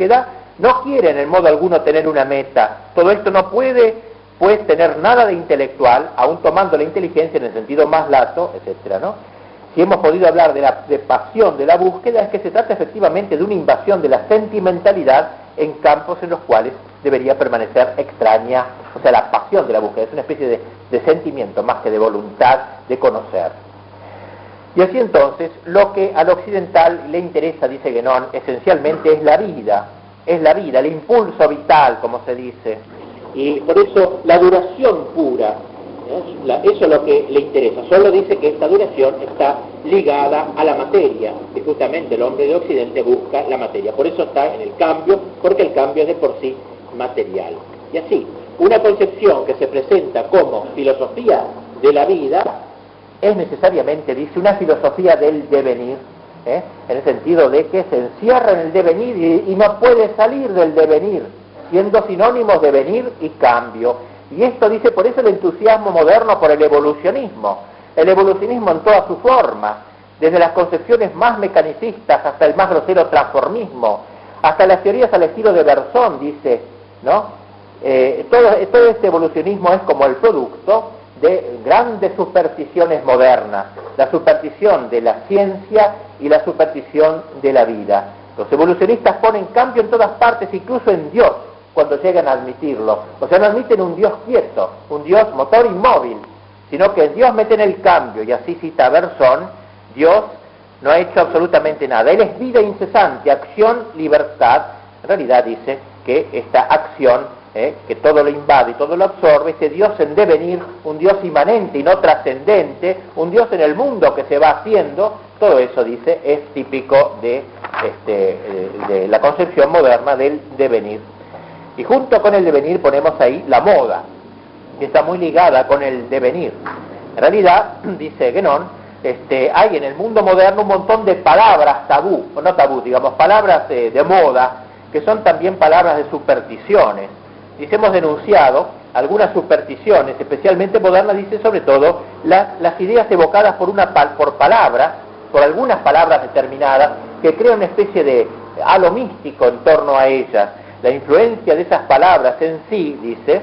búsqueda no quiere en modo alguno tener una meta. Todo esto no puede, pues, tener nada de intelectual, aún tomando la inteligencia en el sentido más lato, etcétera, ¿no? Si hemos podido hablar de pasión de la búsqueda, es que se trata efectivamente de una invasión de la sentimentalidad en campos en los cuales debería permanecer extraña. O sea, la pasión de la búsqueda es una especie de sentimiento más que de voluntad de conocer. Y así entonces, lo que al occidental le interesa, dice Guénon, esencialmente es la vida, el impulso vital, como se dice, y por eso la duración pura, eso es lo que le interesa. Solo dice que esta duración está ligada a la materia, y justamente el hombre de Occidente busca la materia, por eso está en el cambio, porque el cambio es de por sí material. Y así, una concepción que se presenta como filosofía de la vida es necesariamente, dice, una filosofía del devenir, en el sentido de que se encierra en el devenir y no puede salir del devenir, siendo sinónimos de venir y cambio. Y esto, dice, por eso el entusiasmo moderno por el evolucionismo en todas sus formas, desde las concepciones más mecanicistas hasta el más grosero transformismo, hasta las teorías al estilo de Berzón, dice, ¿no? Todo este evolucionismo es como el producto de grandes supersticiones modernas, la superstición de la ciencia y la superstición de la vida. Los evolucionistas ponen cambio en todas partes, incluso en Dios, cuando llegan a admitirlo. O sea, no admiten un Dios quieto, un Dios motor inmóvil, sino que en Dios meten el cambio, y así cita Berzón, Dios no ha hecho absolutamente nada. Él es vida incesante, acción, libertad. En realidad dice que esta acción, que todo lo invade y todo lo absorbe, este Dios en devenir, un Dios inmanente y no trascendente, un Dios en el mundo que se va haciendo, todo eso, dice, es típico de la concepción moderna del devenir. Y junto con el devenir ponemos ahí la moda, que está muy ligada con el devenir. En realidad, dice Guénon, hay en el mundo moderno un montón de palabras tabú, o no tabú, digamos, palabras de moda, que son también palabras de supersticiones. Dice, hemos denunciado algunas supersticiones, especialmente modernas, dice, sobre todo las ideas evocadas por palabras, por algunas palabras determinadas, que crean una especie de halo místico en torno a ellas. La influencia de esas palabras en sí, dice,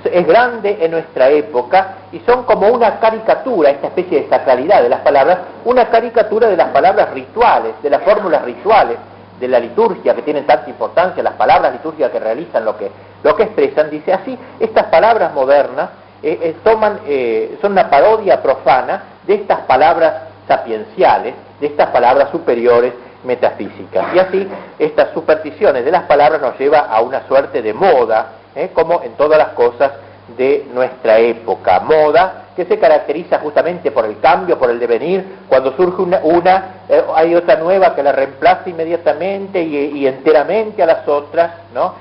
es grande en nuestra época y son como una caricatura, esta especie de sacralidad de las palabras, una caricatura de las palabras rituales, de las fórmulas rituales, de la liturgia que tienen tanta importancia, las palabras litúrgicas que realizan lo que expresan. Dice así, estas palabras modernas son una parodia profana de estas palabras sapienciales, de estas palabras superiores metafísicas. Y así, estas supersticiones de las palabras nos lleva a una suerte de moda, como en todas las cosas de nuestra época. Moda que se caracteriza justamente por el cambio, por el devenir. Cuando surge hay otra nueva que la reemplaza inmediatamente y enteramente a las otras, ¿no?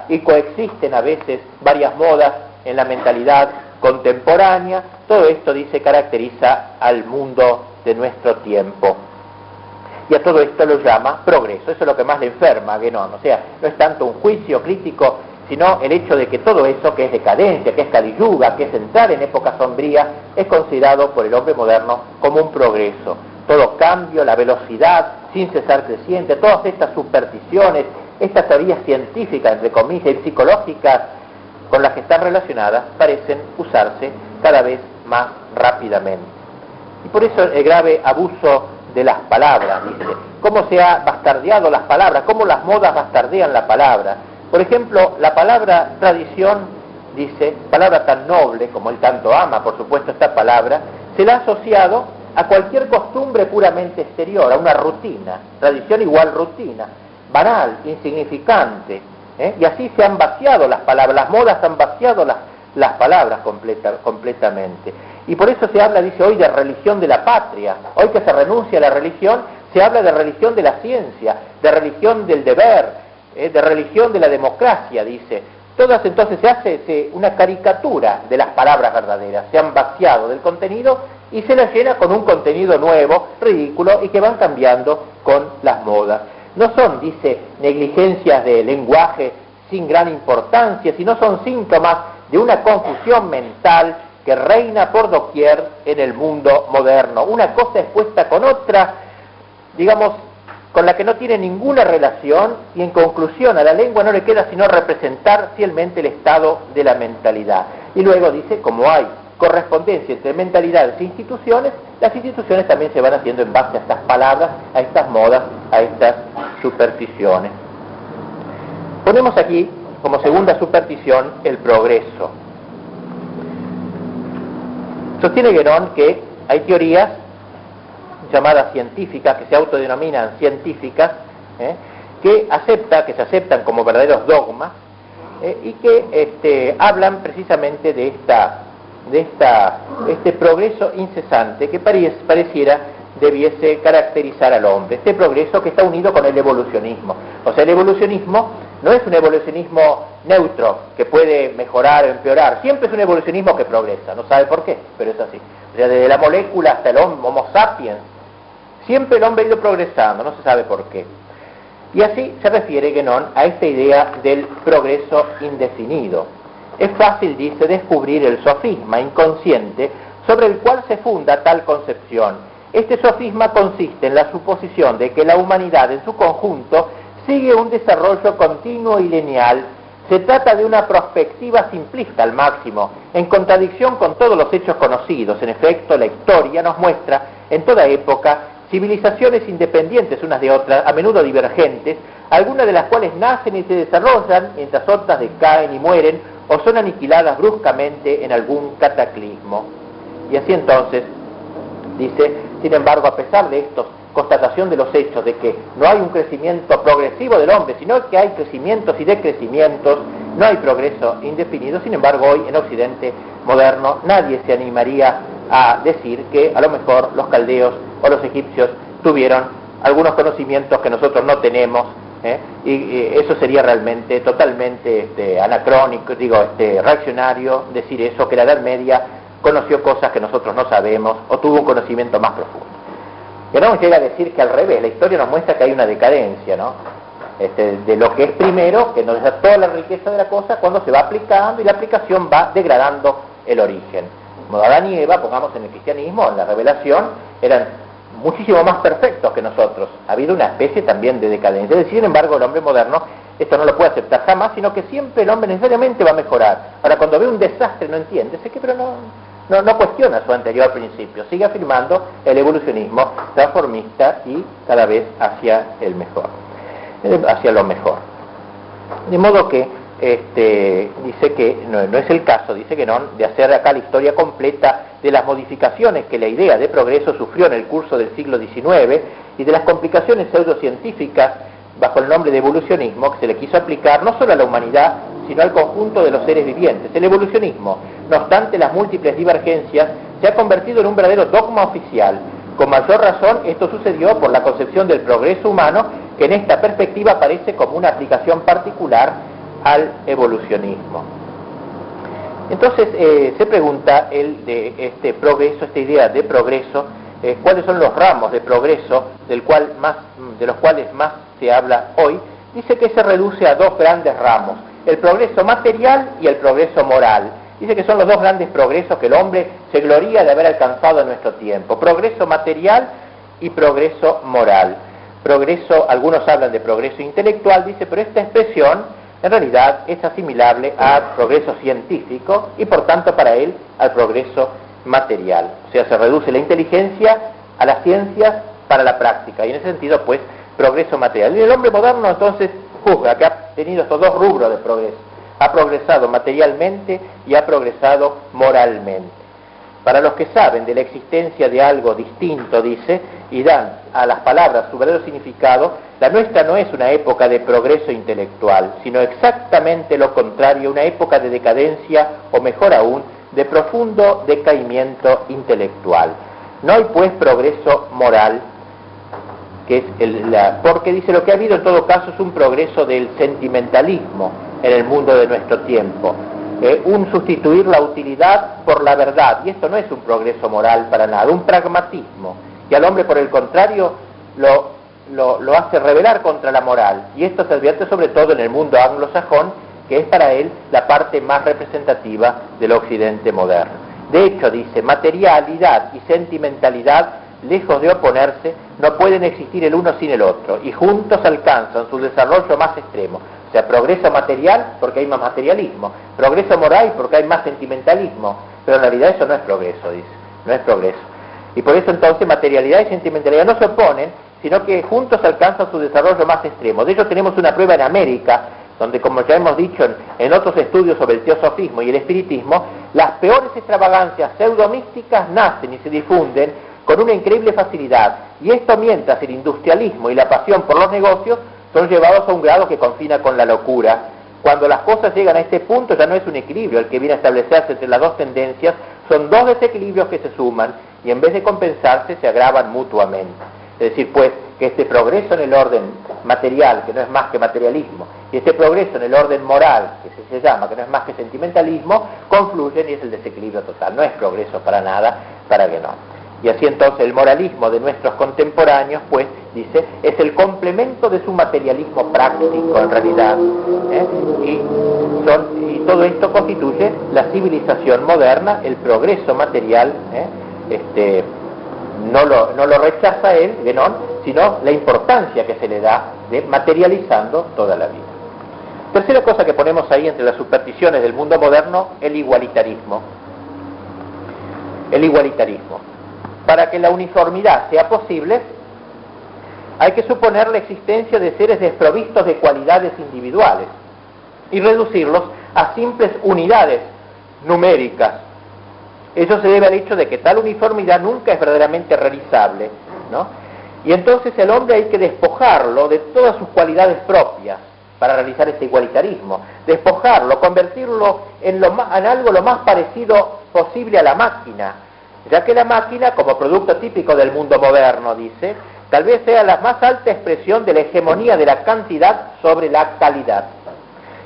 Y coexisten a veces varias modas en la mentalidad contemporánea. Todo esto, dice, caracteriza al mundo de nuestro tiempo. Y a todo esto lo llama progreso. Eso es lo que más le enferma a Guénon. O sea, no es tanto un juicio crítico, sino el hecho de que todo eso que es decadencia, que es Caliyuga, que es entrar en época sombría, es considerado por el hombre moderno como un progreso. Todo cambio, la velocidad sin cesar creciente, todas estas supersticiones, estas teorías científicas, entre comillas, y psicológicas con las que están relacionadas, parecen usarse cada vez más rápidamente. Y por eso el grave abuso de las palabras, dice. Cómo se ha bastardeado las palabras, cómo las modas bastardean la palabra. Por ejemplo, la palabra tradición, dice, palabra tan noble, como él tanto ama, por supuesto, esta palabra, se la ha asociado a cualquier costumbre puramente exterior, a una rutina. Tradición igual rutina, banal, insignificante. Y así se han vaciado las palabras, las modas han vaciado las palabras completamente. Y por eso se habla, dice, hoy de religión de la patria. Hoy que se renuncia a la religión, se habla de religión de la ciencia, de religión del deber, de religión de la democracia, dice. Todas entonces se hace una caricatura de las palabras verdaderas, se han vaciado del contenido y se las llena con un contenido nuevo, ridículo, y que van cambiando con las modas. No son, dice, negligencias de lenguaje sin gran importancia, sino son síntomas de una confusión mental que reina por doquier en el mundo moderno. Una cosa es puesta con otra, digamos, con la que no tiene ninguna relación, y en conclusión a la lengua no le queda sino representar fielmente el estado de la mentalidad. Y luego dice, como hay correspondencia entre mentalidades e instituciones, las instituciones también se van haciendo en base a estas palabras, a estas modas, a estas supersticiones. Ponemos aquí como segunda superstición el progreso. Sostiene Guénon que hay teorías llamadas científicas, que se autodenominan científicas, que se aceptan como verdaderos dogmas, y que hablan precisamente de este progreso incesante que pareciera debiese caracterizar al hombre, este progreso que está unido con el evolucionismo. O sea, el evolucionismo no es un evolucionismo neutro que puede mejorar o empeorar, siempre es un evolucionismo que progresa, no sabe por qué, pero es así. O sea, desde la molécula hasta el Homo sapiens, siempre el hombre ha ido progresando, no se sabe por qué. Y así se refiere Guénon a esta idea del progreso indefinido. Es fácil, dice, descubrir el sofisma inconsciente sobre el cual se funda tal concepción. Este sofisma consiste en la suposición de que la humanidad en su conjunto sigue un desarrollo continuo y lineal. Se trata de una perspectiva simplista al máximo, en contradicción con todos los hechos conocidos. En efecto, la historia nos muestra en toda época civilizaciones independientes unas de otras, a menudo divergentes, algunas de las cuales nacen y se desarrollan, mientras otras decaen y mueren, o son aniquiladas bruscamente en algún cataclismo. Y así entonces, dice, sin embargo, a pesar de esto, constatación de los hechos, de que no hay un crecimiento progresivo del hombre, sino que hay crecimientos y decrecimientos, no hay progreso indefinido. Sin embargo, hoy en Occidente moderno nadie se animaría a decir que a lo mejor los caldeos o los egipcios tuvieron algunos conocimientos que nosotros no tenemos, y eso sería realmente totalmente anacrónico, reaccionario decir eso, que la Edad Media conoció cosas que nosotros no sabemos o tuvo un conocimiento más profundo. Que no nos llega a decir que al revés, la historia nos muestra que hay una decadencia, ¿no? De lo que es primero, que nos da toda la riqueza de la cosa, cuando se va aplicando, y la aplicación va degradando el origen. Como Adán y Eva, pongamos en el cristianismo, en la revelación, eran muchísimo más perfectos que nosotros. Ha habido una especie también de decadencia. Es decir, sin embargo, el hombre moderno esto no lo puede aceptar jamás, sino que siempre el hombre necesariamente va a mejorar. Ahora, cuando ve un desastre no entiende, pero no cuestiona su anterior principio, sigue afirmando el evolucionismo transformista y cada vez hacia el mejor, hacia lo mejor. De modo que dice que no es el caso, dice que no, de hacer acá la historia completa de las modificaciones que la idea de progreso sufrió en el curso del siglo XIX y de las complicaciones pseudocientíficas bajo el nombre de evolucionismo que se le quiso aplicar no solo a la humanidad, sino al conjunto de los seres vivientes. El evolucionismo, no obstante las múltiples divergencias, se ha convertido en un verdadero dogma oficial. Con mayor razón, esto sucedió por la concepción del progreso humano, que en esta perspectiva aparece como una aplicación particular al evolucionismo. Entonces, se pregunta el de este progreso, esta idea de progreso, cuáles son los ramos de progreso de los cuales más se habla hoy. Dice que se reduce a dos grandes ramos: el progreso material y el progreso moral. Dice que son los dos grandes progresos que el hombre se gloría de haber alcanzado en nuestro tiempo: progreso material y progreso moral. Progreso, algunos hablan de progreso intelectual, dice, pero esta expresión en realidad es asimilable al progreso científico y por tanto para él al progreso material. O sea, se reduce la inteligencia a las ciencias para la práctica, y en ese sentido pues progreso material. Y el hombre moderno entonces juzga que ha tenido estos dos rubros de progreso: ha progresado materialmente y ha progresado moralmente. Para los que saben de la existencia de algo distinto, dice, y dan a las palabras su verdadero significado, la nuestra no es una época de progreso intelectual, sino exactamente lo contrario, una época de decadencia, o mejor aún, de profundo decaimiento intelectual. No hay pues progreso moral, que es porque dice lo que ha habido en todo caso es un progreso del sentimentalismo en el mundo de nuestro tiempo, un sustituir la utilidad por la verdad, y esto no es un progreso moral para nada, un pragmatismo, y al hombre por el contrario lo hace rebelar contra la moral, y esto se advierte sobre todo en el mundo anglosajón, que es para él la parte más representativa del occidente moderno. De hecho, dice, materialidad y sentimentalidad lejos de oponerse, no pueden existir el uno sin el otro, y juntos alcanzan su desarrollo más extremo. O sea, progreso material porque hay más materialismo, progreso moral porque hay más sentimentalismo, pero en realidad eso no es progreso, dice, no es progreso. Y por eso entonces materialidad y sentimentalidad no se oponen, sino que juntos alcanzan su desarrollo más extremo. De ello tenemos una prueba en América, donde, como ya hemos dicho en otros estudios sobre el teosofismo y el espiritismo, las peores extravagancias pseudomísticas nacen y se difunden con una increíble facilidad, y esto mientras el industrialismo y la pasión por los negocios son llevados a un grado que confina con la locura. Cuando las cosas llegan a este punto ya no es un equilibrio el que viene a establecerse entre las dos tendencias, son dos desequilibrios que se suman y en vez de compensarse se agravan mutuamente. Es decir, pues, que este progreso en el orden material, que no es más que materialismo, y este progreso en el orden moral, que se llama, que no es más que sentimentalismo, confluyen y es el desequilibrio total. No es progreso para nada, para que no. Y así entonces el moralismo de nuestros contemporáneos, pues, dice, es el complemento de su materialismo práctico en realidad, y todo esto constituye la civilización moderna, el progreso material, no lo rechaza él, Guénon, sino la importancia que se le da de materializando toda la vida. Tercera cosa que ponemos ahí entre las supersticiones del mundo moderno, el igualitarismo. El igualitarismo. Para que la uniformidad sea posible, hay que suponer la existencia de seres desprovistos de cualidades individuales y reducirlos a simples unidades numéricas. Eso se debe al hecho de que tal uniformidad nunca es verdaderamente realizable, ¿no? Y entonces el hombre hay que despojarlo de todas sus cualidades propias para realizar este igualitarismo, despojarlo, convertirlo en algo lo más parecido posible a la máquina, ya que la máquina, como producto típico del mundo moderno, dice, tal vez sea la más alta expresión de la hegemonía de la cantidad sobre la calidad.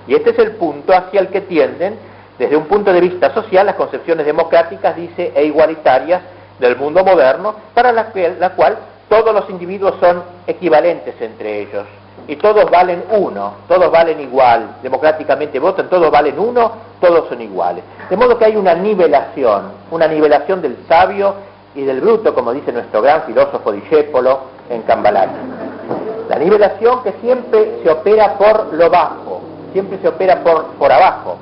Y este es el punto hacia el que tienden, desde un punto de vista social, las concepciones democráticas, dice, e igualitarias del mundo moderno, para la cual todos los individuos son equivalentes entre ellos, y todos valen uno, todos valen igual, democráticamente votan, todos valen uno, todos son iguales. De modo que hay una nivelación del sabio y del bruto, como dice nuestro gran filósofo Discépolo en Cambalaki. La nivelación que siempre se opera por lo bajo, siempre se opera por abajo,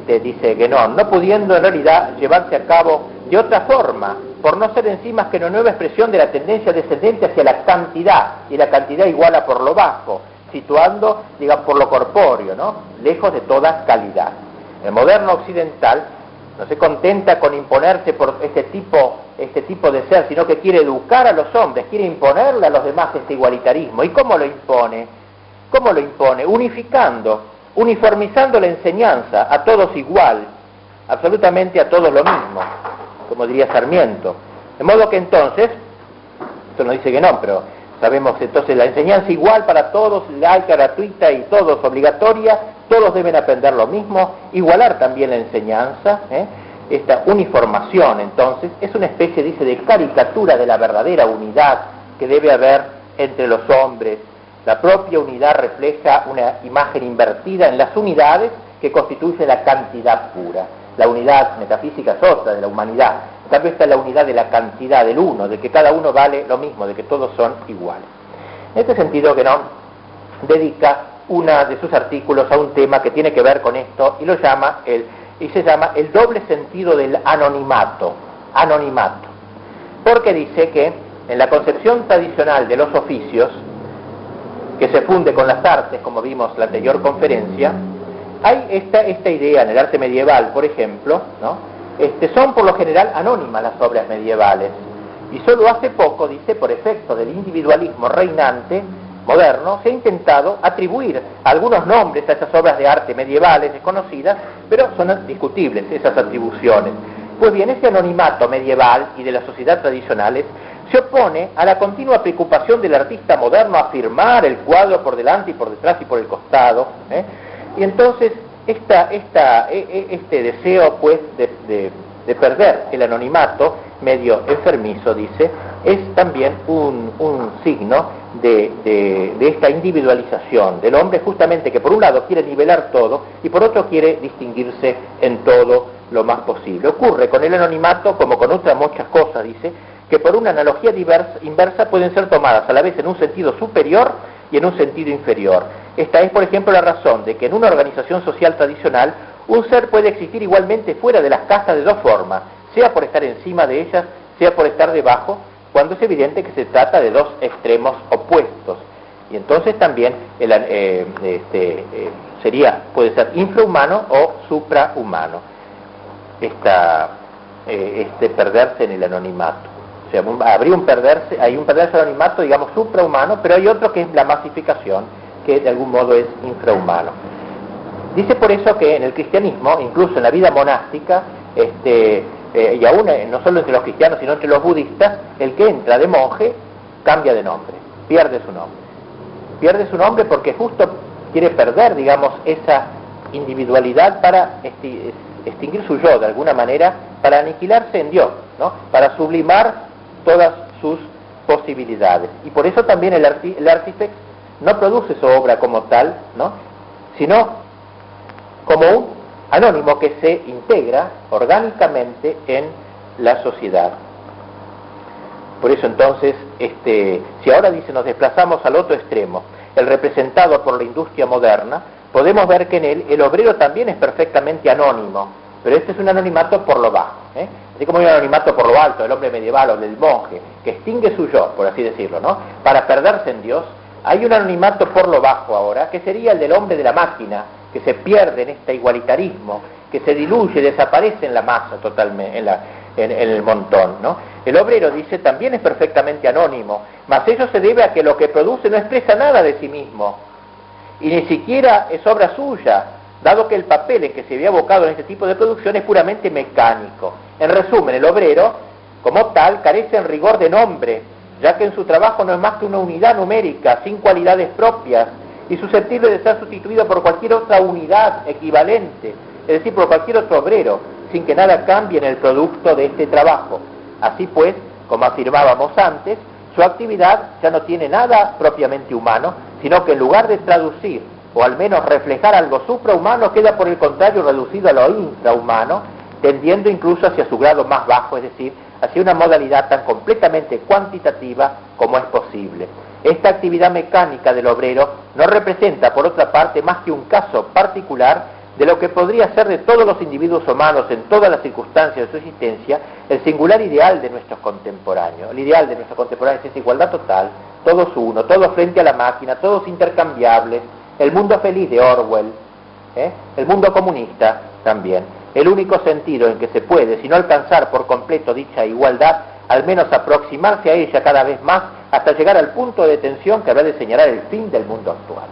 dice Guénon, no pudiendo en realidad llevarse a cabo de otra forma, por no ser en sí más que una nueva expresión de la tendencia descendente hacia la cantidad, y la cantidad iguala por lo bajo, situando, digamos, por lo corpóreo, ¿no?, lejos de toda calidad. El moderno occidental no se contenta con imponerse por este tipo de ser, sino que quiere educar a los hombres, quiere imponerle a los demás este igualitarismo. ¿Y cómo lo impone? ¿Cómo lo impone? Uniformizando la enseñanza, a todos igual, absolutamente a todos lo mismo, como diría Sarmiento. De modo que entonces, esto no dice que no, pero sabemos entonces la enseñanza igual para todos, laica, gratuita y todos obligatoria, todos deben aprender lo mismo, igualar también la enseñanza, esta uniformación entonces es una especie, dice, de caricatura de la verdadera unidad que debe haber entre los hombres. La propia unidad refleja una imagen invertida en las unidades que constituye la cantidad pura. La unidad metafísica es otra, de la humanidad. También está la unidad de la cantidad, del uno, de que cada uno vale lo mismo, de que todos son iguales. En este sentido, Guénon dedica uno de sus artículos a un tema que tiene que ver con esto y se llama el doble sentido del anonimato. Anonimato. Porque dice que en la concepción tradicional de los oficios, que se funde con las artes, como vimos en la anterior conferencia, hay esta idea en el arte medieval, por ejemplo, ¿no? Son por lo general anónimas las obras medievales, y solo hace poco, dice, por efecto del individualismo reinante moderno, se ha intentado atribuir algunos nombres a esas obras de arte medievales desconocidas, pero son discutibles esas atribuciones. Pues bien, ese anonimato medieval y de la sociedad tradicionales se opone a la continua preocupación del artista moderno a firmar el cuadro por delante y por detrás y por el costado, y entonces este deseo, pues, de perder el anonimato, medio enfermizo, dice, es también un signo de esta individualización del hombre, justamente, que por un lado quiere nivelar todo y por otro quiere distinguirse en todo lo más posible. Ocurre con el anonimato, como con otras muchas cosas, dice, que por una analogía inversa pueden ser tomadas a la vez en un sentido superior y en un sentido inferior. Esta es, por ejemplo, la razón de que en una organización social tradicional un ser puede existir igualmente fuera de las castas de dos formas, sea por estar encima de ellas, sea por estar debajo, cuando es evidente que se trata de dos extremos opuestos. Y entonces también puede ser infrahumano o suprahumano, perderse en el anonimato. O sea, hay un perderse en el anonimato, digamos, suprahumano, pero hay otro que es la masificación, que de algún modo es infrahumano. Dice por eso que en el cristianismo, incluso en la vida monástica, y aún no solo entre los cristianos, sino entre los budistas, el que entra de monje cambia de nombre, pierde su nombre. Pierde su nombre porque justo quiere perder, digamos, esa individualidad para extinguir su yo de alguna manera, para aniquilarse en Dios, ¿no? Para sublimar todas sus posibilidades. Y por eso también el artífice no produce su obra como tal, ¿no? Sino como un anónimo que se integra orgánicamente en la sociedad. Por eso entonces, si ahora dice nos desplazamos al otro extremo, el representado por la industria moderna, podemos ver que en él el obrero también es perfectamente anónimo, pero este es un anonimato por lo bajo, así como hay un anonimato por lo alto del hombre medieval o del monje, que extingue su yo, por así decirlo, ¿no? Para perderse en Dios. Hay un anonimato por lo bajo ahora, que sería el del hombre de la máquina, que se pierde en este igualitarismo, que se diluye, desaparece en la masa totalmente, en el montón, ¿no? El obrero, dice, también es perfectamente anónimo, mas ello se debe a que lo que produce no expresa nada de sí mismo, y ni siquiera es obra suya, dado que el papel en que se ve abocado en este tipo de producción es puramente mecánico. En resumen, el obrero, como tal, carece en rigor de nombre, ya que en su trabajo no es más que una unidad numérica, sin cualidades propias, y susceptible de ser sustituido por cualquier otra unidad equivalente, es decir, por cualquier otro obrero, sin que nada cambie en el producto de este trabajo. Así pues, como afirmábamos antes, su actividad ya no tiene nada propiamente humano, sino que en lugar de traducir, o al menos reflejar algo suprahumano, queda por el contrario reducido a lo infrahumano, tendiendo incluso hacia su grado más bajo, es decir, hacia una modalidad tan completamente cuantitativa como es posible. Esta actividad mecánica del obrero no representa, por otra parte, más que un caso particular de lo que podría ser de todos los individuos humanos en todas las circunstancias de su existencia, el singular ideal de nuestros contemporáneos. El ideal de nuestros contemporáneos es igualdad total, todos uno, todos frente a la máquina, todos intercambiables, el mundo feliz de Orwell, el mundo comunista también. El único sentido en que se puede, si no alcanzar por completo dicha igualdad, al menos aproximarse a ella cada vez más hasta llegar al punto de tensión que habrá de señalar el fin del mundo actual.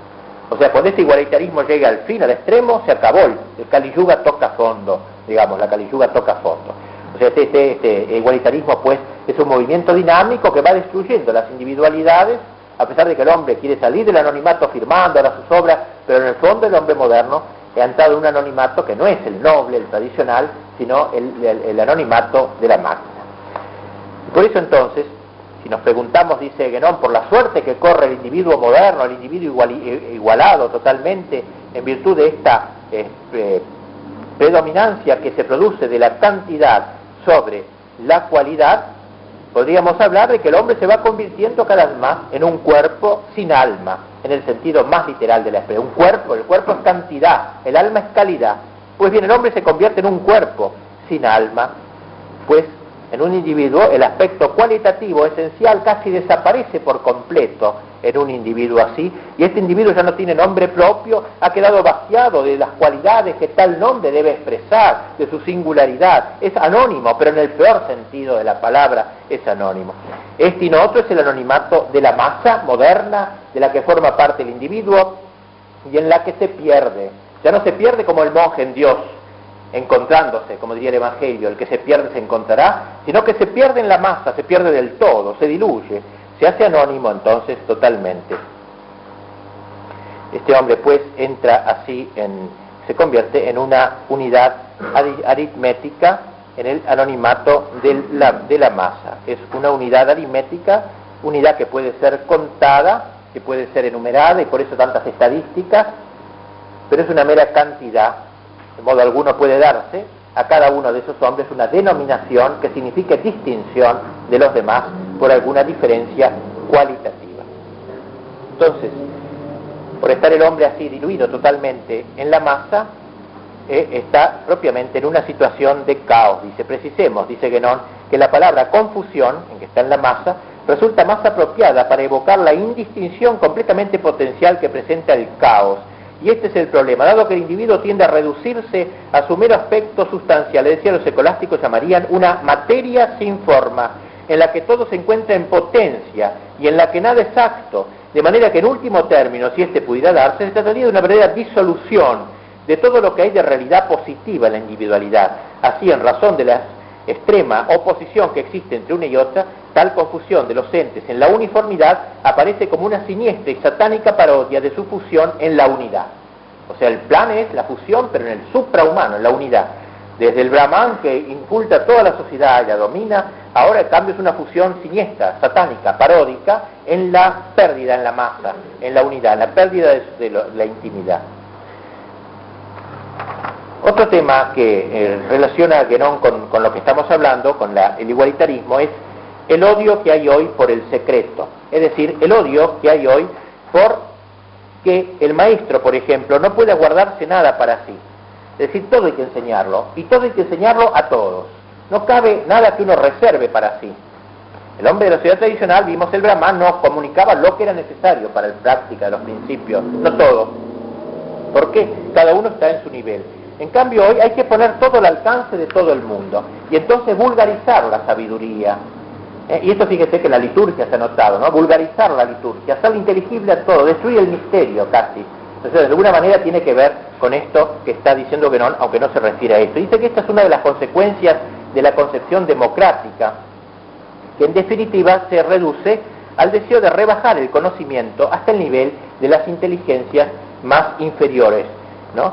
O sea, cuando ese igualitarismo llega al fin, al extremo, se acabó. El Kali Yuga toca fondo, digamos, la Kali Yuga toca fondo. O sea, este igualitarismo, pues, es un movimiento dinámico que va destruyendo las individualidades, a pesar de que el hombre quiere salir del anonimato firmando ahora sus obras, pero en el fondo el hombre moderno ha entrado en un anonimato que no es el noble, el tradicional, sino el anonimato de la máquina. Por eso entonces, si nos preguntamos, dice Guénon, por la suerte que corre el individuo moderno, el individuo igualado totalmente, en virtud de esta predominancia que se produce de la cantidad sobre la cualidad, podríamos hablar de que el hombre se va convirtiendo cada vez más en un cuerpo sin alma, en el sentido más literal de la expresión. Un cuerpo, el cuerpo es cantidad, el alma es calidad. Pues bien, el hombre se convierte en un cuerpo sin alma, pues en un individuo el aspecto cualitativo esencial casi desaparece por completo en un individuo así, y este individuo ya no tiene nombre propio, ha quedado vaciado de las cualidades que tal nombre debe expresar, de su singularidad, es anónimo, pero en el peor sentido de la palabra es anónimo. Este y no otro es el anonimato de la masa moderna, de la que forma parte el individuo, y en la que se pierde. Ya no se pierde como el monje en Dios, encontrándose, como diría el Evangelio, el que se pierde se encontrará, sino que se pierde en la masa, se pierde del todo, se diluye, se hace anónimo entonces totalmente. Este hombre pues entra así, se convierte en una unidad aritmética en el anonimato de la masa. Es una unidad aritmética, unidad que puede ser contada, que puede ser enumerada, y por eso tantas estadísticas, pero es una mera cantidad. De modo alguno puede darse a cada uno de esos hombres una denominación que signifique distinción de los demás por alguna diferencia cualitativa. Entonces, por estar el hombre así diluido totalmente en la masa, está propiamente en una situación de caos. Precisemos, dice Guénon, que la palabra confusión, en que está en la masa, resulta más apropiada para evocar la indistinción completamente potencial que presenta el caos. Y este es el problema, dado que el individuo tiende a reducirse a su mero aspecto sustancial, es decir, los escolásticos llamarían una materia sin forma, en la que todo se encuentra en potencia y en la que nada es acto, de manera que en último término, si este pudiera darse, se trataría de una verdadera disolución de todo lo que hay de realidad positiva en la individualidad. Así, en razón de la extrema oposición que existe entre una y otra, tal confusión de los entes en la uniformidad aparece como una siniestra y satánica parodia de su fusión en la unidad. O sea, el plan es la fusión, pero en el suprahumano, en la unidad. Desde el Brahman, que inculta toda la sociedad y la domina, ahora el cambio es una fusión siniestra, satánica, paródica, en la pérdida en la masa, en la unidad, en la pérdida de la intimidad. Otro tema que relaciona a Guénon con lo que estamos hablando, con el igualitarismo, es el odio que hay hoy por el secreto. Es decir, el odio que hay hoy por que el maestro, por ejemplo, no puede guardarse nada para sí. Es decir, todo hay que enseñarlo, y todo hay que enseñarlo a todos. No cabe nada que uno reserve para sí. El hombre de la sociedad tradicional, vimos el Brahman, no comunicaba lo que era necesario para la práctica de los principios, no todo. Porque cada uno está en su nivel. En cambio, hoy hay que poner todo al alcance de todo el mundo, y entonces vulgarizar la sabiduría. Y esto fíjese que la liturgia se ha notado, ¿no? Vulgarizar la liturgia, hacerla inteligible a todo, destruir el misterio casi. Entonces, de alguna manera tiene que ver con esto que está diciendo Guénon, aunque no se refiere a esto. Dice que esta es una de las consecuencias de la concepción democrática, que en definitiva se reduce al deseo de rebajar el conocimiento hasta el nivel de las inteligencias más inferiores, ¿no?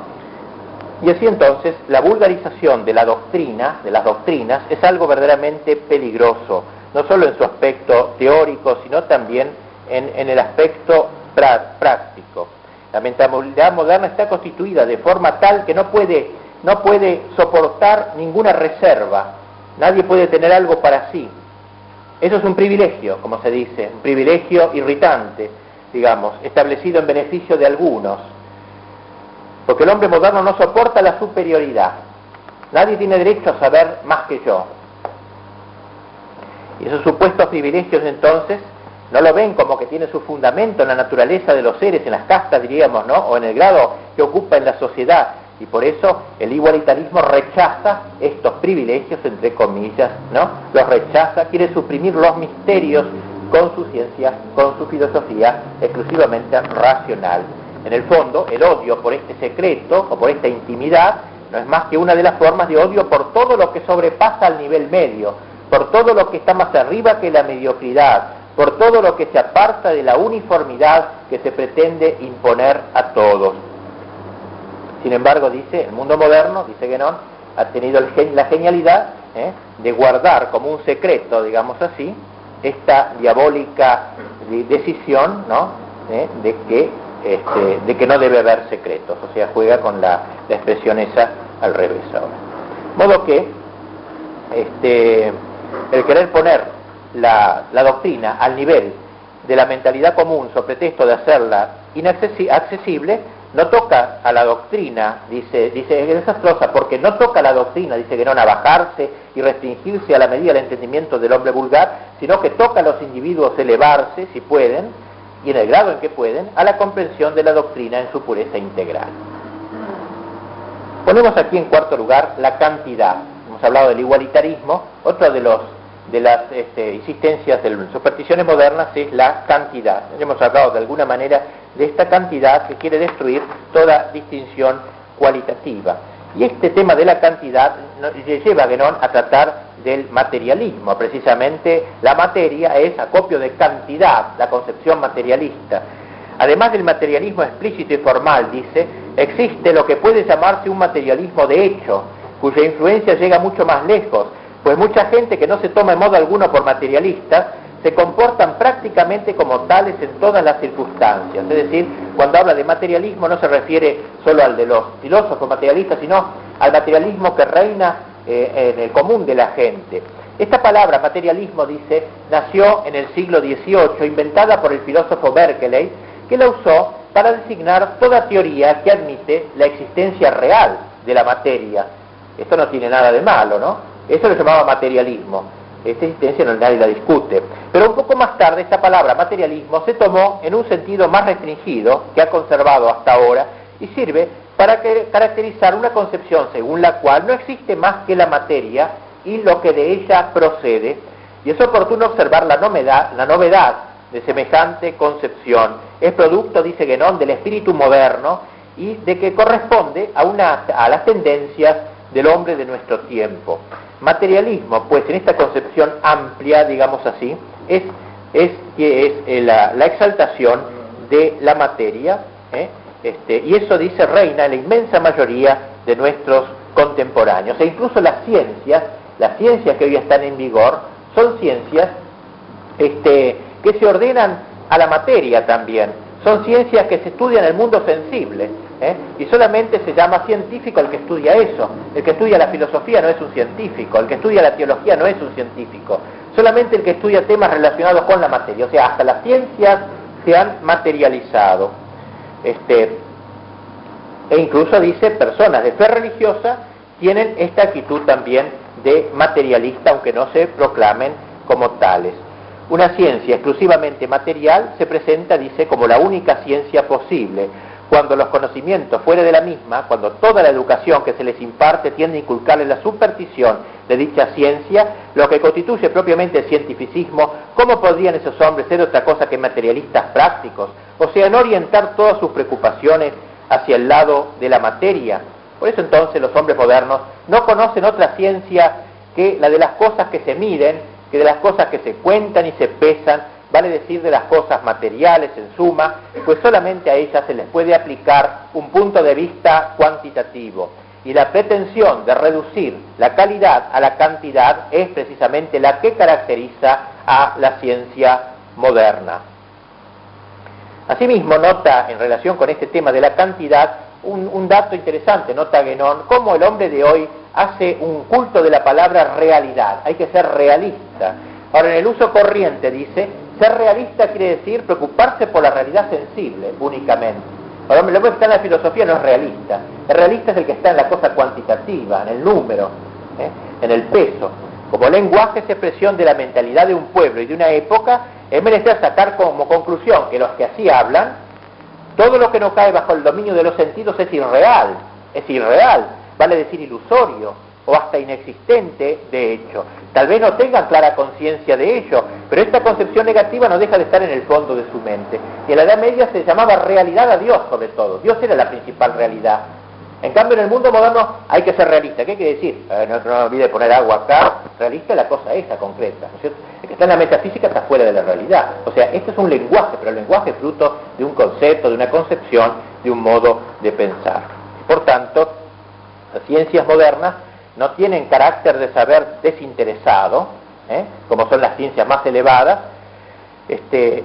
Y así entonces la vulgarización de la doctrina, de las doctrinas, es algo verdaderamente peligroso, no solo en su aspecto teórico, sino también en el aspecto práctico. La mentalidad moderna está constituida de forma tal que no puede soportar ninguna reserva, nadie puede tener algo para sí. Eso es un privilegio, como se dice, un privilegio irritante, digamos, establecido en beneficio de algunos. Porque el hombre moderno no soporta la superioridad. Nadie tiene derecho a saber más que yo. Y esos supuestos privilegios entonces no lo ven como que tiene su fundamento en la naturaleza de los seres, en las castas diríamos, ¿no? O en el grado que ocupa en la sociedad. Y por eso el igualitarismo rechaza estos privilegios, entre comillas, ¿no? Los rechaza, quiere suprimir los misterios con su ciencia, con su filosofía exclusivamente racional. En el fondo, el odio por este secreto o por esta intimidad no es más que una de las formas de odio por todo lo que sobrepasa al nivel medio, por todo lo que está más arriba que la mediocridad, por todo lo que se aparta de la uniformidad que se pretende imponer a todos. Sin embargo, dice, el mundo moderno, dice Guénon, ha tenido la genialidad de guardar como un secreto, digamos así, esta diabólica decisión, ¿no? de que no debe haber secretos, o sea, juega con la expresión esa al revés ahora. De modo que el querer poner la doctrina al nivel de la mentalidad común, sobre pretexto de hacerla inaccesible, no toca a la doctrina, dice, es desastrosa, porque no toca a la doctrina, dice Guénon, a bajarse y restringirse a la medida del entendimiento del hombre vulgar, sino que toca a los individuos elevarse, si pueden, y en el grado en que pueden, a la comprensión de la doctrina en su pureza integral. Ponemos aquí en cuarto lugar la cantidad. Hemos hablado del igualitarismo, otro de las insistencias de las supersticiones modernas es la cantidad. Hemos hablado de alguna manera de esta cantidad que quiere destruir toda distinción cualitativa. Y este tema de la cantidad lleva a Guénon a tratar del materialismo. Precisamente la materia es acopio de cantidad, la concepción materialista. Además del materialismo explícito y formal, dice, existe lo que puede llamarse un materialismo de hecho, cuya influencia llega mucho más lejos, pues mucha gente que no se toma en modo alguno por materialista se comportan prácticamente como tales en todas las circunstancias. Es decir, cuando habla de materialismo no se refiere solo al de los filósofos materialistas, sino al materialismo que reina en el común de la gente. Esta palabra materialismo, dice, nació en el siglo XVIII, inventada por el filósofo Berkeley, que la usó para designar toda teoría que admite la existencia real de la materia. Esto no tiene nada de malo, ¿no? Eso lo llamaba materialismo. Esta existencia nadie la discute. Pero un poco más tarde esta palabra materialismo se tomó en un sentido más restringido, que ha conservado hasta ahora, y sirve para caracterizar una concepción según la cual no existe más que la materia y lo que de ella procede, y es oportuno observar la novedad de semejante concepción. Es producto, dice Guénon, del espíritu moderno y de que corresponde a las tendencias del hombre de nuestro tiempo. Materialismo, pues, en esta concepción amplia, digamos así, es la exaltación de la materia, y eso, dice, reina en la inmensa mayoría de nuestros contemporáneos. E incluso las ciencias que hoy están en vigor, son ciencias que se ordenan a la materia también. Son ciencias que se estudian en el mundo sensible, y solamente se llama científico el que estudia eso. El que estudia la filosofía no es un científico, el que estudia la teología no es un científico, solamente el que estudia temas relacionados con la materia. O sea, hasta las ciencias se han materializado. E incluso, dice, personas de fe religiosa tienen esta actitud también de materialista, aunque no se proclamen como tales. Una ciencia exclusivamente material se presenta, dice, como la única ciencia posible, cuando los conocimientos fuera de la misma, cuando toda la educación que se les imparte tiende a inculcarles la superstición de dicha ciencia, lo que constituye propiamente el cientificismo, ¿cómo podrían esos hombres ser otra cosa que materialistas prácticos? O sea, no orientar todas sus preocupaciones hacia el lado de la materia. Por eso entonces los hombres modernos no conocen otra ciencia que la de las cosas que se miden, que de las cosas que se cuentan y se pesan, vale decir de las cosas materiales en suma, pues solamente a ellas se les puede aplicar un punto de vista cuantitativo. Y la pretensión de reducir la calidad a la cantidad es precisamente la que caracteriza a la ciencia moderna. Asimismo, nota en relación con este tema de la cantidad un dato interesante, nota Guénon, cómo el hombre de hoy hace un culto de la palabra realidad. Hay que ser realista. Ahora, en el uso corriente, dice, ser realista quiere decir preocuparse por la realidad sensible únicamente. Ahora, el hombre que está en la filosofía no es realista. El realista es el que está en la cosa cuantitativa, en el número, en el peso. Como lenguaje es expresión de la mentalidad de un pueblo y de una época, es menester sacar como conclusión que los que así hablan, todo lo que no cae bajo el dominio de los sentidos es irreal, vale decir ilusorio o hasta inexistente de hecho. Tal vez no tengan clara conciencia de ello, pero esta concepción negativa no deja de estar en el fondo de su mente. Y en la Edad Media se llamaba realidad a Dios sobre todo, Dios era la principal realidad. En cambio, en el mundo moderno hay que ser realista. ¿Qué quiere decir? No olvide poner agua acá. Realista es la cosa esa, concreta, ¿no es cierto? El que está en la metafísica está fuera de la realidad. O sea, esto es un lenguaje, pero el lenguaje es fruto de un concepto, de una concepción, de un modo de pensar. Por tanto, las ciencias modernas no tienen carácter de saber desinteresado, como son las ciencias más elevadas,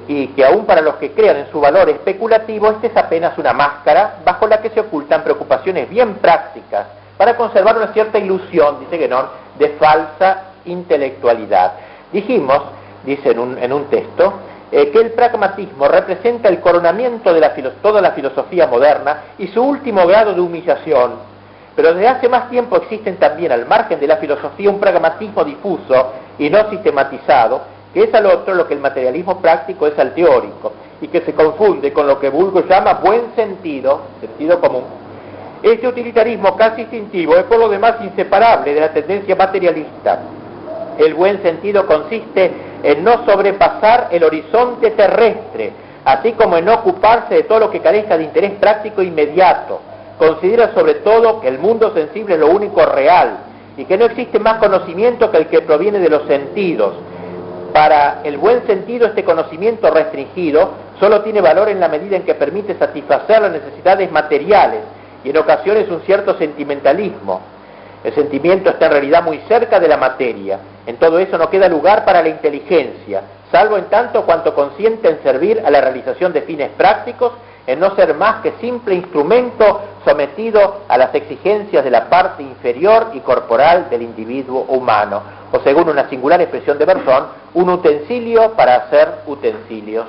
y que aún para los que crean en su valor especulativo, es apenas una máscara bajo la que se ocultan preocupaciones bien prácticas para conservar una cierta ilusión, dice Guénon, de falsa intelectualidad. Dijimos, dice en un texto, que el pragmatismo representa el coronamiento de toda la filosofía moderna y su último grado de humillación. Pero desde hace más tiempo existen también al margen de la filosofía un pragmatismo difuso y no sistematizado, que es al otro lo que el materialismo práctico es al teórico, y que se confunde con lo que Burgos llama buen sentido, sentido común. Este utilitarismo casi instintivo es por lo demás inseparable de la tendencia materialista. El buen sentido consiste en no sobrepasar el horizonte terrestre, así como en no ocuparse de todo lo que carezca de interés práctico inmediato. Considera sobre todo que el mundo sensible es lo único real, y que no existe más conocimiento que el que proviene de los sentidos. Para el buen sentido, este conocimiento restringido solo tiene valor en la medida en que permite satisfacer las necesidades materiales y en ocasiones un cierto sentimentalismo. El sentimiento está en realidad muy cerca de la materia. En todo eso no queda lugar para la inteligencia, salvo en tanto cuanto consiente en servir a la realización de fines prácticos, en no ser más que simple instrumento sometido a las exigencias de la parte inferior y corporal del individuo humano, o según una singular expresión de Berzón, un utensilio para hacer utensilios.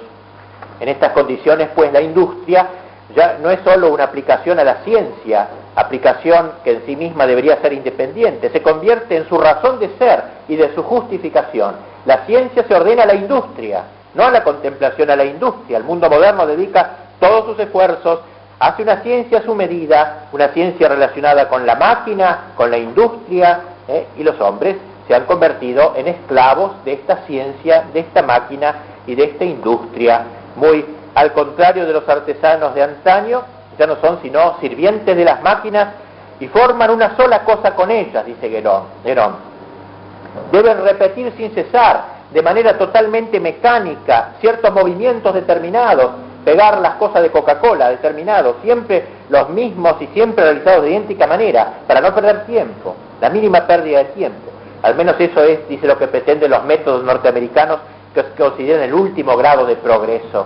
En estas condiciones, pues, la industria ya no es sólo una aplicación a la ciencia, aplicación que en sí misma debería ser independiente, se convierte en su razón de ser y de su justificación. La ciencia se ordena a la industria, no a la contemplación, a la industria. El mundo moderno dedica todos sus esfuerzos, hace una ciencia a su medida, una ciencia relacionada con la máquina, con la industria, y los hombres se han convertido en esclavos de esta ciencia, de esta máquina y de esta industria. Muy al contrario de los artesanos de antaño, ya no son sino sirvientes de las máquinas y forman una sola cosa con ellas, dice Nerón. Deben repetir sin cesar, de manera totalmente mecánica, ciertos movimientos determinados, pegar las cosas de Coca-Cola determinados, siempre los mismos y siempre realizados de idéntica manera, para no perder tiempo, la mínima pérdida de tiempo. Al menos eso es, dice, lo que pretenden los métodos norteamericanos, que consideran el último grado de progreso.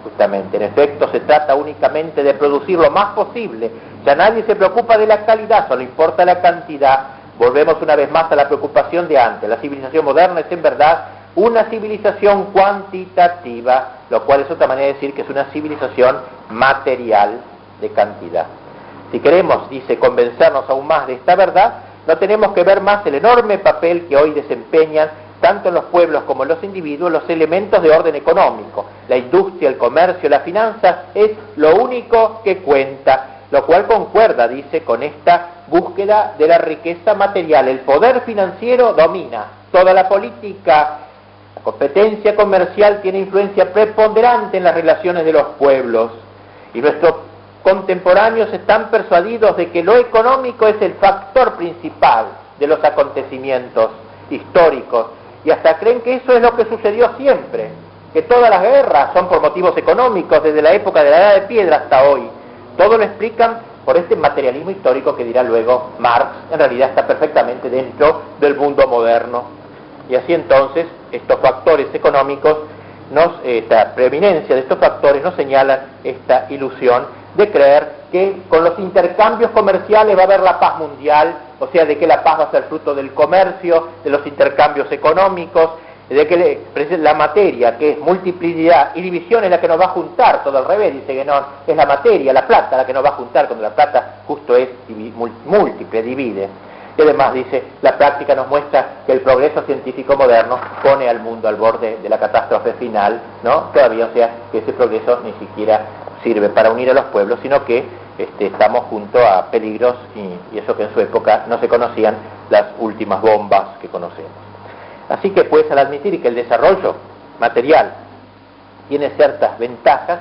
Justamente, en efecto, se trata únicamente de producir lo más posible. Ya nadie se preocupa de la calidad, solo importa la cantidad. Volvemos una vez más a la preocupación de antes. La civilización moderna es en verdad una civilización cuantitativa, lo cual es otra manera de decir que es una civilización material de cantidad. Si queremos, dice, convencernos aún más de esta verdad, no tenemos que ver más el enorme papel que hoy desempeñan tanto en los pueblos como en los individuos, los elementos de orden económico. La industria, el comercio, la finanza es lo único que cuenta, lo cual concuerda, dice, con esta búsqueda de la riqueza material. El poder financiero domina toda la política, la competencia comercial tiene influencia preponderante en las relaciones de los pueblos, y nuestros contemporáneos están persuadidos de que lo económico es el factor principal de los acontecimientos históricos, y hasta creen que eso es lo que sucedió siempre, que todas las guerras son por motivos económicos, desde la época de la Edad de Piedra hasta hoy. Todo lo explican por este materialismo histórico que dirá luego Marx, en realidad está perfectamente dentro del mundo moderno. Y así entonces, estos factores económicos, esta preeminencia de estos factores nos señalan esta ilusión de creer que con los intercambios comerciales va a haber la paz mundial, o sea, de que la paz va a ser fruto del comercio, de los intercambios económicos, de que la materia, que es multiplicidad y división, es la que nos va a juntar, todo al revés, dice que no, es la materia, la plata, la que nos va a juntar, cuando la plata justo es múltiple, divide. Y además, dice, la práctica nos muestra que el progreso científico moderno pone al mundo al borde de la catástrofe final, ¿no? Todavía, o sea, que ese progreso ni siquiera sirve para unir a los pueblos, sino que estamos junto a peligros, y eso que en su época no se conocían, las últimas bombas que conocemos. Así que, pues, al admitir que el desarrollo material tiene ciertas ventajas,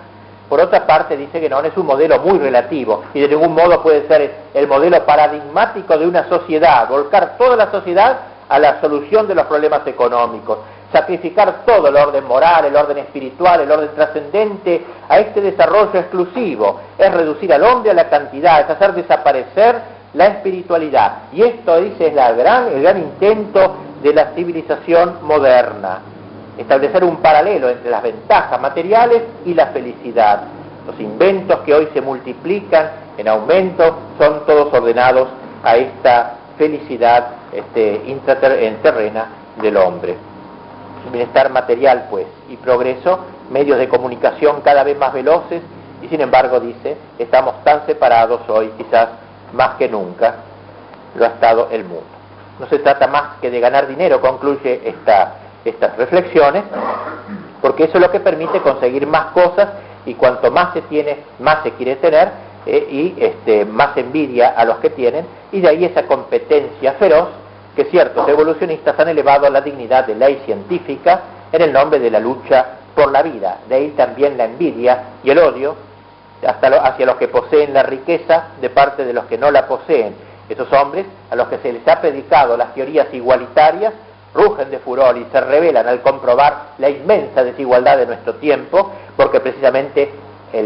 por otra parte dice que no es un modelo muy relativo y de ningún modo puede ser el modelo paradigmático de una sociedad, volcar toda la sociedad a la solución de los problemas económicos, sacrificar todo el orden moral, el orden espiritual, el orden trascendente a este desarrollo exclusivo, es reducir al hombre a la cantidad, es hacer desaparecer la espiritualidad. Y esto, dice, es el gran intento de la civilización moderna. Establecer un paralelo entre las ventajas materiales y la felicidad. Los inventos que hoy se multiplican en aumento son todos ordenados a esta felicidad terrena del hombre. Bienestar material, pues, y progreso, medios de comunicación cada vez más veloces, y sin embargo, dice, estamos tan separados hoy, quizás más que nunca, lo ha estado el mundo. No se trata más que de ganar dinero, concluye estas reflexiones, porque eso es lo que permite conseguir más cosas, y cuanto más se tiene, más se quiere tener, más envidia a los que tienen, y de ahí esa competencia feroz que ciertos evolucionistas han elevado a la dignidad de ley científica en el nombre de la lucha por la vida. De ahí también la envidia y el odio hacia los que poseen la riqueza de parte de los que no la poseen. Esos hombres, a los que se les ha predicado las teorías igualitarias, rugen de furor y se rebelan al comprobar la inmensa desigualdad de nuestro tiempo, porque precisamente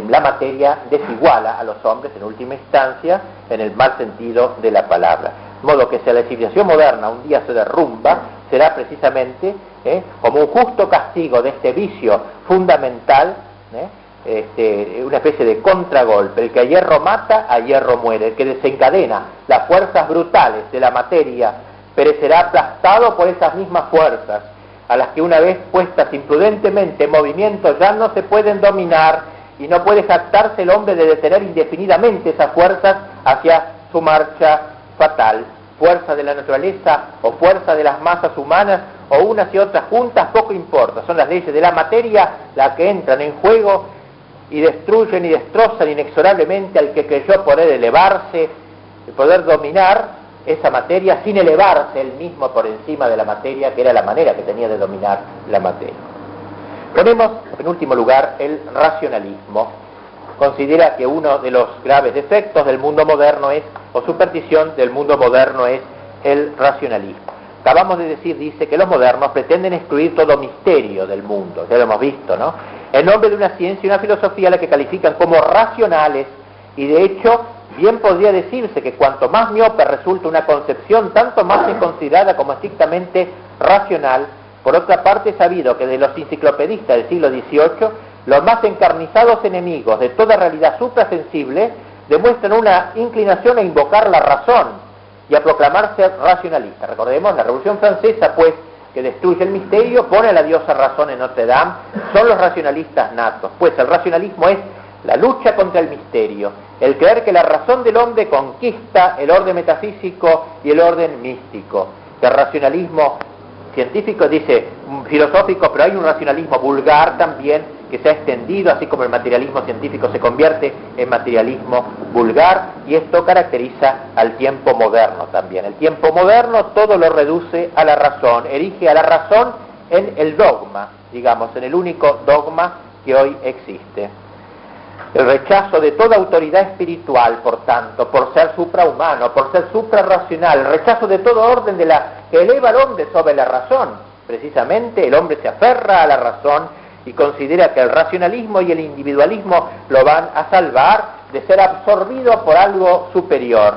la materia desiguala a los hombres en última instancia, en el mal sentido de la palabra. De modo que si la civilización moderna un día se derrumba, será precisamente como un justo castigo de este vicio fundamental, una especie de contragolpe. El que a hierro mata, a hierro muere. El que desencadena las fuerzas brutales de la materia perecerá aplastado por esas mismas fuerzas, a las que una vez puestas imprudentemente en movimiento ya no se pueden dominar, y no puede jactarse el hombre de detener indefinidamente esas fuerzas hacia su marcha fatal. Fuerza de la naturaleza o fuerza de las masas humanas, o unas y otras juntas, poco importa. Son las leyes de la materia las que entran en juego y destruyen y destrozan inexorablemente al que creyó poder elevarse y poder dominar esa materia sin elevarse él mismo por encima de la materia, que era la manera que tenía de dominar la materia. Ponemos en último lugar el racionalismo. Considera que uno de los graves defectos del mundo moderno es, o superstición del mundo moderno, es el racionalismo. Acabamos de decir, dice, que los modernos pretenden excluir todo misterio del mundo, ya lo hemos visto, ¿no? En nombre de una ciencia y una filosofía a la que califican como racionales, y de hecho, bien podría decirse que cuanto más miope resulta una concepción, tanto más es considerada como estrictamente racional. Por otra parte, es sabido que de los enciclopedistas del siglo XVIII, los más encarnizados enemigos de toda realidad suprasensible demuestran una inclinación a invocar la razón y a proclamarse racionalista. Recordemos, la Revolución Francesa, pues, que destruye el misterio, pone a la diosa razón en Notre Dame, son los racionalistas natos. Pues el racionalismo es la lucha contra el misterio, el creer que la razón del hombre conquista el orden metafísico y el orden místico. El racionalismo científico, dice, filosófico, pero hay un racionalismo vulgar también que se ha extendido, así como el materialismo científico se convierte en materialismo vulgar, y esto caracteriza al tiempo moderno también. El tiempo moderno todo lo reduce a la razón, erige a la razón en el dogma, digamos, en el único dogma que hoy existe. El rechazo de toda autoridad espiritual, por tanto, por ser suprahumano, por ser suprarracional, el rechazo de todo orden de la que eleva al hombre sobre la razón. Precisamente el hombre se aferra a la razón y considera que el racionalismo y el individualismo lo van a salvar de ser absorbido por algo superior.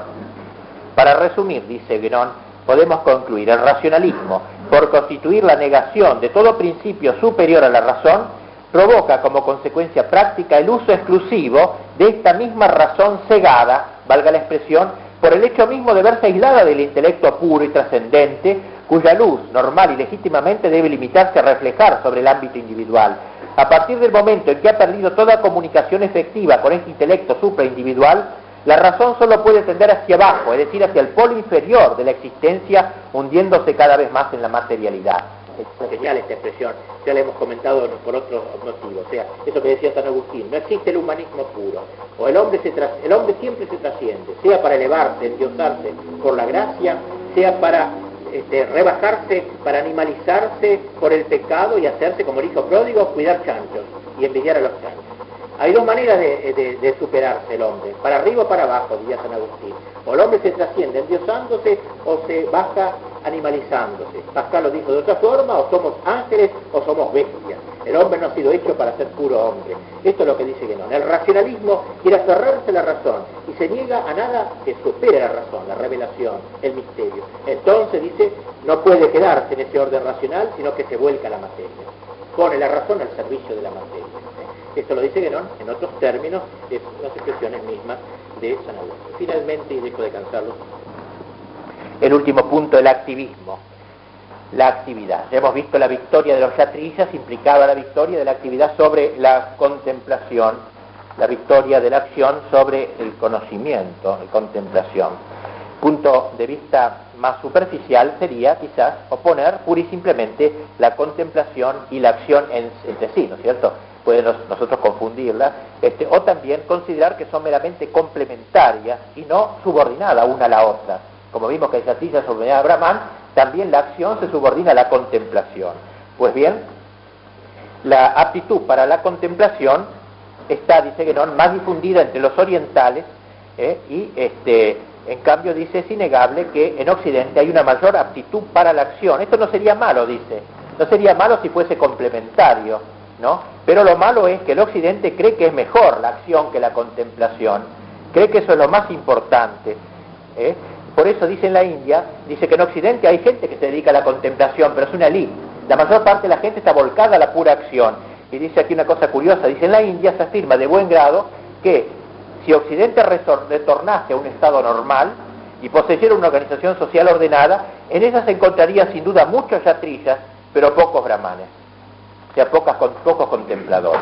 Para resumir, dice Guénon, podemos concluir: el racionalismo, por constituir la negación de todo principio superior a la razón, provoca como consecuencia práctica el uso exclusivo de esta misma razón cegada, valga la expresión, por el hecho mismo de verse aislada del intelecto puro y trascendente, cuya luz normal y legítimamente debe limitarse a reflejar sobre el ámbito individual. A partir del momento en que ha perdido toda comunicación efectiva con este intelecto supraindividual, la razón solo puede tender hacia abajo, es decir, hacia el polo inferior de la existencia, hundiéndose cada vez más en la materialidad. Es genial esta expresión, ya la hemos comentado por otros motivos. O sea, eso que decía San Agustín: no existe el humanismo puro, o el hombre siempre se trasciende, sea para elevarse, endiosarse por la gracia, sea para rebajarse, para animalizarse por el pecado y hacerse, como el hijo pródigo, cuidar chanchos y envidiar a los chanchos. Hay dos maneras de superarse el hombre, para arriba o para abajo, diría San Agustín. O el hombre se trasciende endiosándose, o se baja animalizándose. Pascal lo dijo de otra forma: o somos ángeles o somos bestias. El hombre no ha sido hecho para ser puro hombre. Esto es lo que dice Guénon. El racionalismo quiere aferrarse a la razón y se niega a nada que supere la razón, la revelación, el misterio. Entonces, dice, no puede quedarse en ese orden racional, sino que se vuelca a la materia. Pone la razón al servicio de la materia. Esto lo dice Guénon en otros términos, de las expresiones mismas de San Agustín. Finalmente, y dejo de cansarlo, el último punto, el activismo. La actividad. Ya hemos visto la victoria de los yatrillas, implicaba la victoria de la actividad sobre la contemplación, la victoria de la acción sobre el conocimiento, la contemplación. Punto de vista más superficial sería quizás oponer pura y simplemente la contemplación y la acción entre sí, ¿no es cierto? Pueden nosotros confundirlas, o también considerar que son meramente complementarias y no subordinadas una a la otra. Como vimos que el Yatrilla subordinaba a Brahman, también la acción se subordina a la contemplación. Pues bien, la aptitud para la contemplación está, dice Guénon, más difundida entre los orientales, y en cambio dice, es innegable que en Occidente hay una mayor aptitud para la acción. Esto no sería malo, dice, no sería malo si fuese complementario, ¿no? Pero lo malo es que el Occidente cree que es mejor la acción que la contemplación, cree que eso es lo más importante, Por eso dice en la India, dice que en Occidente hay gente que se dedica a la contemplación, pero es una elite. La mayor parte de la gente está volcada a la pura acción. Y dice aquí una cosa curiosa, dice en la India se afirma de buen grado que si Occidente retornase a un estado normal y poseyera una organización social ordenada, en ella se encontraría sin duda muchos yatrillas, pero pocos brahmanes, o sea, pocos contempladores.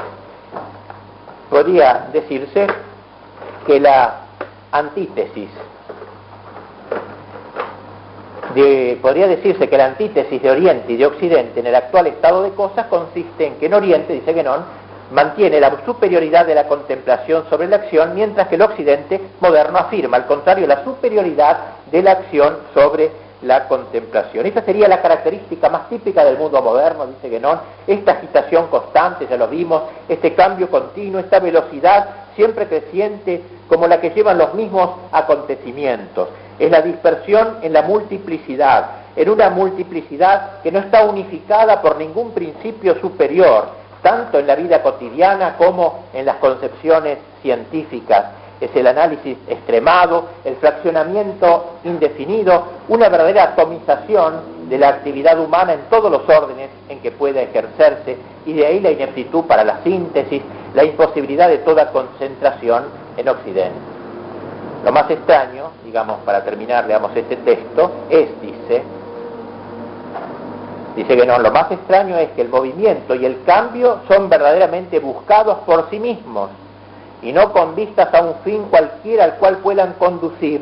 Podría decirse que la antítesis de Oriente y de Occidente en el actual estado de cosas consiste en que en Oriente, dice Guénon, mantiene la superioridad de la contemplación sobre la acción, mientras que el Occidente moderno afirma, al contrario, la superioridad de la acción sobre la contemplación. Esa sería la característica más típica del mundo moderno, dice Guénon, esta agitación constante, ya lo vimos, este cambio continuo, esta velocidad siempre creciente como la que llevan los mismos acontecimientos. Es la dispersión en la multiplicidad, en una multiplicidad que no está unificada por ningún principio superior, tanto en la vida cotidiana como en las concepciones científicas. Es el análisis extremado, el fraccionamiento indefinido, una verdadera atomización de la actividad humana en todos los órdenes en que pueda ejercerse, y de ahí la ineptitud para la síntesis, la imposibilidad de toda concentración en Occidente. Lo más extraño, digamos, para terminar, leamos este texto, dice que no, lo más extraño es que el movimiento y el cambio son verdaderamente buscados por sí mismos y no con vistas a un fin cualquiera al cual puedan conducir,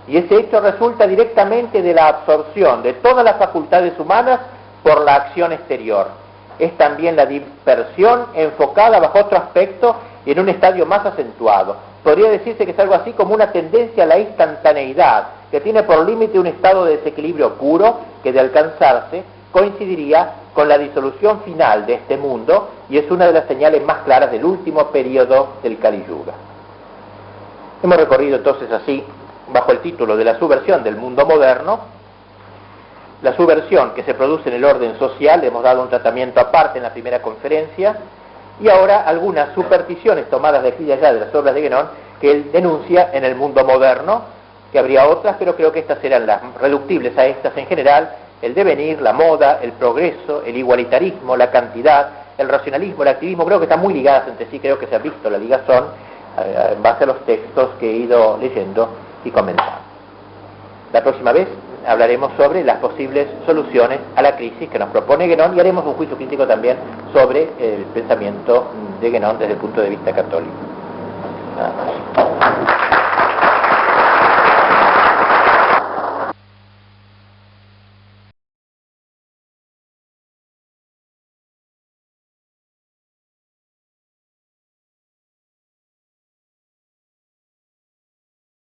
y ese hecho resulta directamente de la absorción de todas las facultades humanas por la acción exterior. Es también la dispersión enfocada bajo otro aspecto y en un estadio más acentuado. Podría decirse que es algo así como una tendencia a la instantaneidad, que tiene por límite un estado de desequilibrio puro que, de alcanzarse, coincidiría con la disolución final de este mundo, y es una de las señales más claras del último periodo del Kali Yuga. Hemos recorrido entonces así, bajo el título de la subversión del mundo moderno, la subversión que se produce en el orden social. Hemos dado un tratamiento aparte en la primera conferencia, y ahora algunas supersticiones tomadas de aquí y allá de las obras de Guénon que él denuncia en el mundo moderno, que habría otras, pero creo que estas serán las reductibles a estas en general: el devenir, la moda, el progreso, el igualitarismo, la cantidad, el racionalismo, el activismo. Creo que están muy ligadas entre sí, creo que se ha visto la ligazón en base a los textos que he ido leyendo y comentando. La próxima vez hablaremos sobre las posibles soluciones a la crisis que nos propone Guénon, y haremos un juicio crítico también sobre el pensamiento de Guénon desde el punto de vista católico. Nada más.